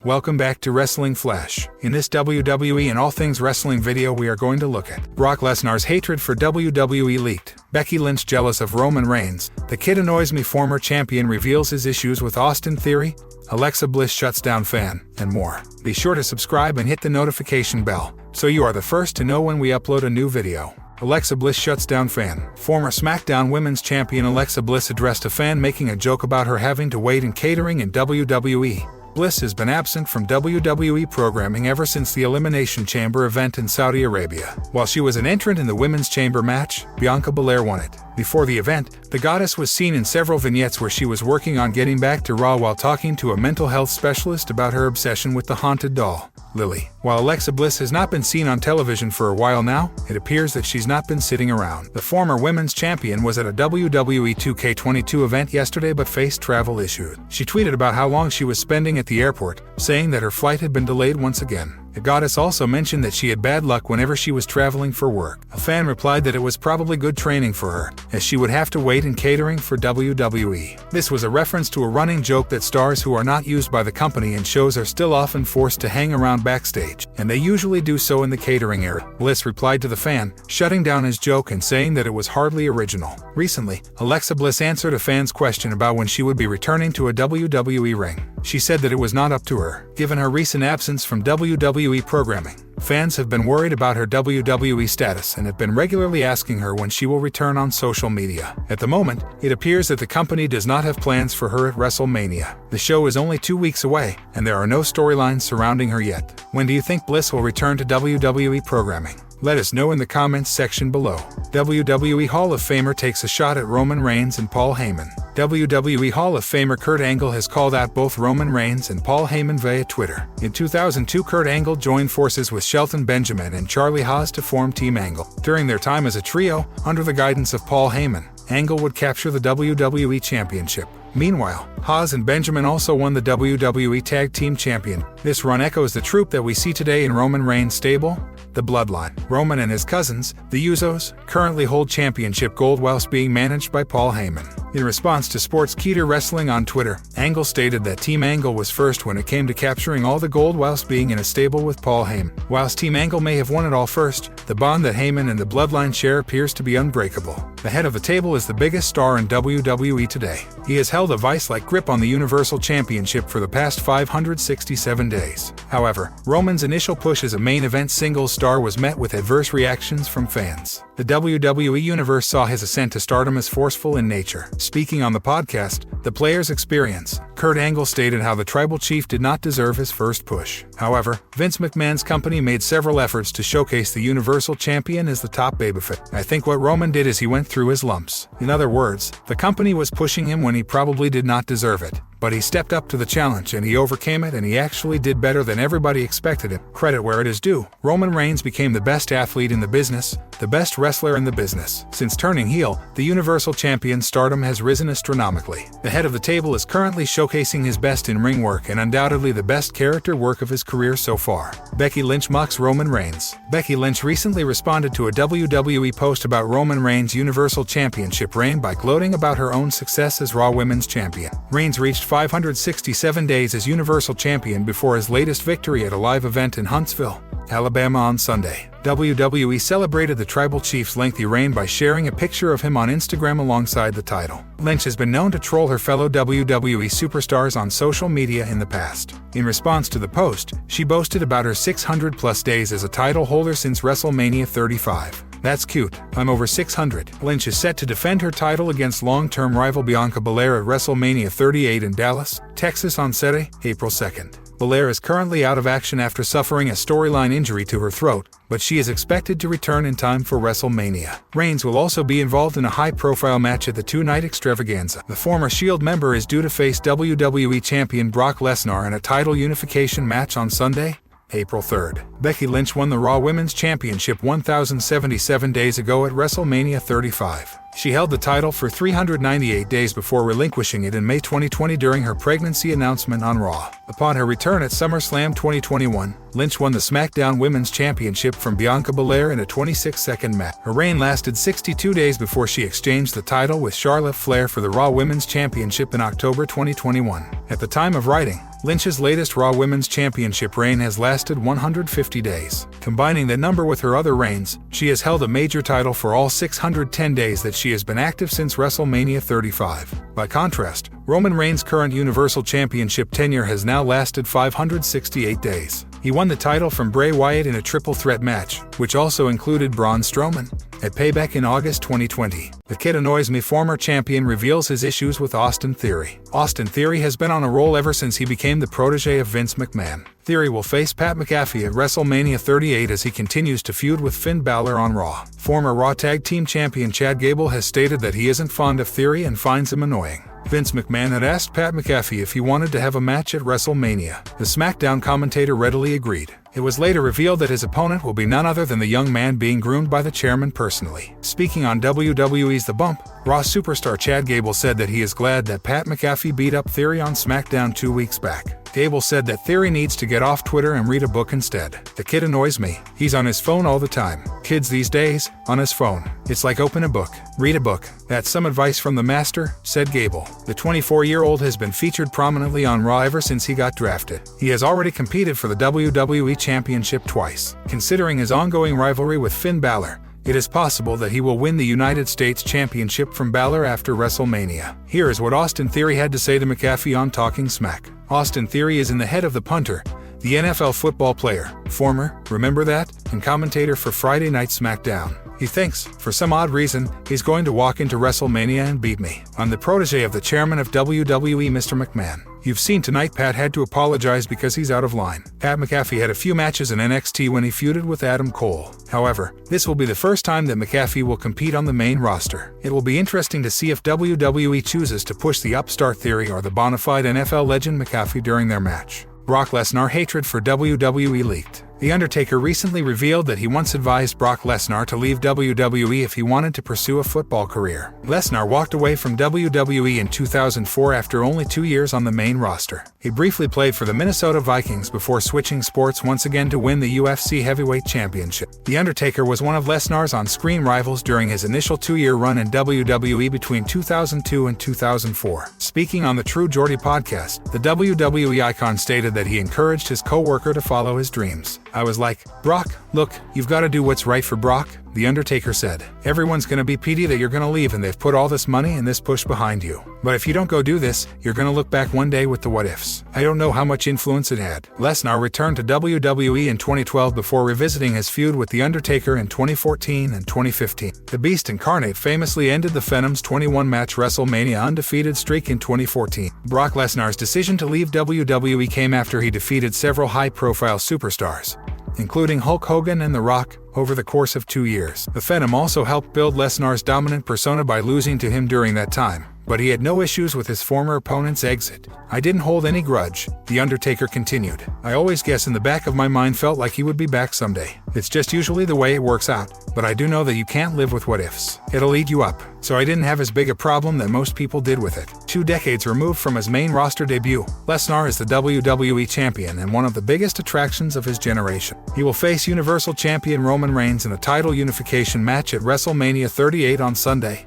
Welcome back to Wrestling Flash. In this WWE and all things wrestling video we are going to look at Brock Lesnar's hatred for WWE leaked, Becky Lynch jealous of Roman Reigns, The Kid Annoys Me former champion reveals his issues with Austin Theory, Alexa Bliss shuts down fan, and more. Be sure to subscribe and hit the notification bell, so you are the first to know when we upload a new video. Alexa Bliss shuts down fan. Former SmackDown Women's Champion Alexa Bliss addressed a fan making a joke about her having to wait in catering in WWE. Bliss has been absent from WWE programming ever since the Elimination Chamber event in Saudi Arabia. While she was an entrant in the Women's Chamber match, Bianca Belair won it. Before the event, the goddess was seen in several vignettes where she was working on getting back to Raw while talking to a mental health specialist about her obsession with the haunted doll, Lily. While Alexa Bliss has not been seen on television for a while now, it appears that she's not been sitting around. The former women's champion was at a WWE 2K22 event yesterday but faced travel issues. She tweeted about how long she was spending at the airport, saying that her flight had been delayed once again. The goddess also mentioned that she had bad luck whenever she was traveling for work. A fan replied that it was probably good training for her, as she would have to wait in catering for WWE. This was a reference to a running joke that stars who are not used by the company in shows are still often forced to hang around backstage, and they usually do so in the catering area. Bliss replied to the fan, shutting down his joke and saying that it was hardly original. Recently, Alexa Bliss answered a fan's question about when she would be returning to a WWE ring. She said that it was not up to her, given her recent absence from WWE programming. Fans have been worried about her WWE status and have been regularly asking her when she will return on social media. At the moment, it appears that the company does not have plans for her at WrestleMania. The show is only 2 weeks away, and there are no storylines surrounding her yet. When do you think Bliss will return to WWE programming? Let us know in the comments section below. WWE Hall of Famer takes a shot at Roman Reigns and Paul Heyman. WWE Hall of Famer Kurt Angle has called out both Roman Reigns and Paul Heyman via Twitter. In 2002, Kurt Angle joined forces with Shelton Benjamin and Charlie Haas to form Team Angle. During their time as a trio, under the guidance of Paul Heyman, Angle would capture the WWE Championship. Meanwhile, Haas and Benjamin also won the WWE Tag Team Champion. This run echoes the troupe that we see today in Roman Reigns' stable, the Bloodline. Roman and his cousins, the Usos, currently hold championship gold whilst being managed by Paul Heyman. In response to Sportskeeda Wrestling on Twitter, Angle stated that Team Angle was first when it came to capturing all the gold whilst being in a stable with Paul Heyman. Whilst Team Angle may have won it all first, the bond that Heyman and the Bloodline share appears to be unbreakable. The head of the table is the biggest star in WWE today. He has held a vice-like grip on the Universal Championship for the past 567 days. However, Roman's initial push as a main event singles star was met with adverse reactions from fans. The WWE Universe saw his ascent to stardom as forceful in nature. Speaking on the podcast, The Player's Experience, Kurt Angle stated how the Tribal Chief did not deserve his first push. However, Vince McMahon's company made several efforts to showcase the Universal Champion as the top babyface. I think what Roman did is he went through his lumps. In other words, the company was pushing him when he probably did not deserve it. But he stepped up to the challenge and he overcame it, and he actually did better than everybody expected him. Credit where it is due. Roman Reigns became the best athlete in the business, the best wrestler in the business. Since turning heel, the Universal Champion's stardom has risen astronomically. The head of the table is currently showcasing his best in-ring work and undoubtedly the best character work of his career so far. Becky Lynch mocks Roman Reigns. Becky Lynch recently responded to a WWE post about Roman Reigns' Universal Championship reign by gloating about her own success as Raw Women's Champion. Reigns reached 567 days as Universal Champion before his latest victory at a live event in Huntsville, Alabama on Sunday. WWE celebrated the Tribal Chief's lengthy reign by sharing a picture of him on Instagram alongside the title. Lynch has been known to troll her fellow WWE superstars on social media in the past. In response to the post, she boasted about her 600-plus days as a title holder since WrestleMania 35. That's cute. I'm over 600. Lynch is set to defend her title against long-term rival Bianca Belair at WrestleMania 38 in Dallas, Texas on Saturday, April 2nd. Belair is currently out of action after suffering a storyline injury to her throat, but she is expected to return in time for WrestleMania. Reigns will also be involved in a high-profile match at the two-night extravaganza. The former Shield member is due to face WWE Champion Brock Lesnar in a title unification match on Sunday, April 3rd. Becky Lynch won the Raw Women's Championship 1,077 days ago at WrestleMania 35. She held the title for 398 days before relinquishing it in May 2020 during her pregnancy announcement on Raw. Upon her return at SummerSlam 2021, Lynch won the SmackDown Women's Championship from Bianca Belair in a 26-second match. Her reign lasted 62 days before she exchanged the title with Charlotte Flair for the Raw Women's Championship in October 2021. At the time of writing, Lynch's latest Raw Women's Championship reign has lasted 150 days. Combining that number with her other reigns, she has held a major title for all 610 days that she has been active since WrestleMania 35. By contrast, Roman Reigns' current Universal Championship tenure has now lasted 568 days. He won the title from Bray Wyatt in a triple threat match, which also included Braun Strowman. At Payback in August 2020, The Kid Annoys Me former champion reveals his issues with Austin Theory. Austin Theory has been on a roll ever since he became the protege of Vince McMahon. Theory will face Pat McAfee at WrestleMania 38 as he continues to feud with Finn Balor on Raw. Former Raw Tag Team Champion Chad Gable has stated that he isn't fond of Theory and finds him annoying. Vince McMahon had asked Pat McAfee if he wanted to have a match at WrestleMania. The SmackDown commentator readily agreed. It was later revealed that his opponent will be none other than the young man being groomed by the chairman personally. Speaking on WWE's The Bump, Raw superstar Chad Gable said that he is glad that Pat McAfee beat up Theory on SmackDown 2 weeks back. Gable said that Theory needs to get off Twitter and read a book instead. The kid annoys me. He's on his phone all the time. Kids these days, on his phone. It's like open a book, read a book. That's some advice from the master, said Gable. The 24-year-old has been featured prominently on Raw ever since he got drafted. He has already competed for the WWE Championship twice. Considering his ongoing rivalry with Finn Balor, it is possible that he will win the United States Championship from Balor after WrestleMania. Here is what Austin Theory had to say to McAfee on Talking Smack. Austin Theory is in the head of the punter, the NFL football player, former, remember that, and commentator for Friday Night SmackDown. He thinks, for some odd reason, he's going to walk into WrestleMania and beat me. I'm the protege of the chairman of WWE, Mr. McMahon. You've seen tonight Pat had to apologize because he's out of line. Pat McAfee had a few matches in NXT when he feuded with Adam Cole. However, this will be the first time that McAfee will compete on the main roster. It will be interesting to see if WWE chooses to push the upstart Theory or the bona fide NFL legend McAfee during their match. Brock Lesnar hatred for WWE leaked. The Undertaker recently revealed that he once advised Brock Lesnar to leave WWE if he wanted to pursue a football career. Lesnar walked away from WWE in 2004 after only 2 years on the main roster. He briefly played for the Minnesota Vikings before switching sports once again to win the UFC Heavyweight Championship. The Undertaker was one of Lesnar's on-screen rivals during his initial 2-year run in WWE between 2002 and 2004. Speaking on the True Geordie podcast, the WWE icon stated that he encouraged his co-worker to follow his dreams. I was like, Brock, look, you've got to do what's right for Brock, The Undertaker said. Everyone's gonna be pity that you're gonna leave and they've put all this money and this push behind you. But if you don't go do this, you're gonna look back one day with the what ifs. I don't know how much influence it had. Lesnar returned to WWE in 2012 before revisiting his feud with The Undertaker in 2014 and 2015. The Beast Incarnate famously ended the Phenom's 21-match WrestleMania undefeated streak in 2014. Brock Lesnar's decision to leave WWE came after he defeated several high-profile superstars, including Hulk Hogan and The Rock, over the course of 2 years. The Phenom also helped build Lesnar's dominant persona by losing to him during that time, but he had no issues with his former opponent's exit. I didn't hold any grudge, The Undertaker continued. I always guess in the back of my mind felt like he would be back someday. It's just usually the way it works out, but I do know that you can't live with what ifs. It'll eat you up. So I didn't have as big a problem that most people did with it. 2 decades removed from his main roster debut, Lesnar is the WWE Champion and one of the biggest attractions of his generation. He will face Universal Champion Roman Reigns in a title unification match at WrestleMania 38 on Sunday,